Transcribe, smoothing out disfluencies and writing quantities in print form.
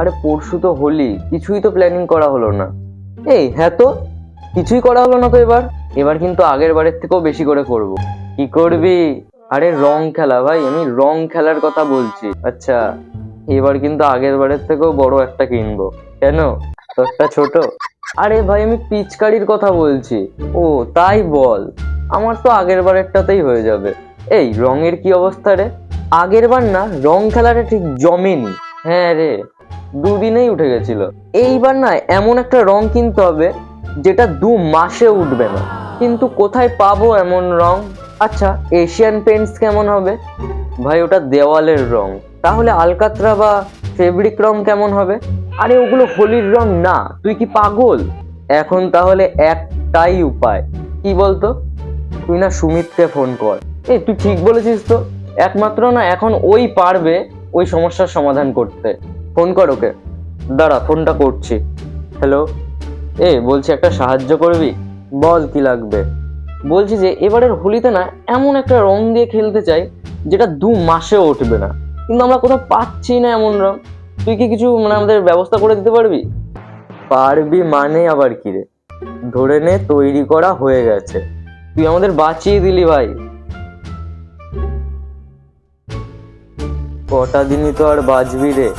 আরে পরশু তো হোলি, কিছুই তো প্ল্যানিং করা হলো না। এই হ্যাঁ, তো কিছুই করা হলো না তো। এবার এবার কিন্তু আগের বারের থেকেও বেশি করে করব। কি করবি? আরে রং খেলা ভাই, আমি রং খেলার কথা বলছি। আচ্ছা, এবার কিন্তু আগের বারের থেকেও বড় একটা কিনবো। কেন, তোরটা ছোট? আরে ভাই, আমি পিচকারির কথা বলছি। ও তাই বল, আমার তো আগের বারেরটাতেই হয়ে যাবে। এই রঙের কি অবস্থা রে? আগের বার না রং খেলাটা ঠিক জমেনি। হ্যাঁ রে, দুদিনেই উঠে গেছিল। এইবার না এমন একটা রং কিনতে হবে যেটা 2 মাসে উঠবে না। কিন্তু কোথায় পাবো এমন রং? আচ্ছা, এশিয়ান পেন্টস কেমন হবে? ভাই ওটা দেওয়ালের রং। তাহলে আলকাতরা বা ফেব্রিক রং কেমন হবে? আরে ওগুলো হোলির রং না, তুই কি পাগল? এখন তাহলে একটাই উপায়, কি বলতো? তুই না সুমিতকে ফোন কর। এই তুই ঠিক বলেছিস তো, একমাত্র না এখন ওই পারবে ওই সমস্যার সমাধান করতে। ফোন কর ওকে। দাঁড়া, ফোনটা করছি। হ্যালো। বলছি একটা সাহায্য করবি? বল কি লাগবে। বলছি যে এবারের হোলিতে না এমন একটা রং দিয়ে খেলতে চাই যেটা 2 মাসেও উঠবে না, কিন্তু আমরা কোথাও পাচ্ছি না এমন রং। তুই কি কিছু আমাদের ব্যবস্থা করে দিতে পারবি? পারবি মানে আবার কি রে? ধরে নে তৈরি করা হয়ে গেছে, তুই আমাদের বাঁচিয়ে দিলি ভাই। কটা দিনই তো আর বাঁচবি রে।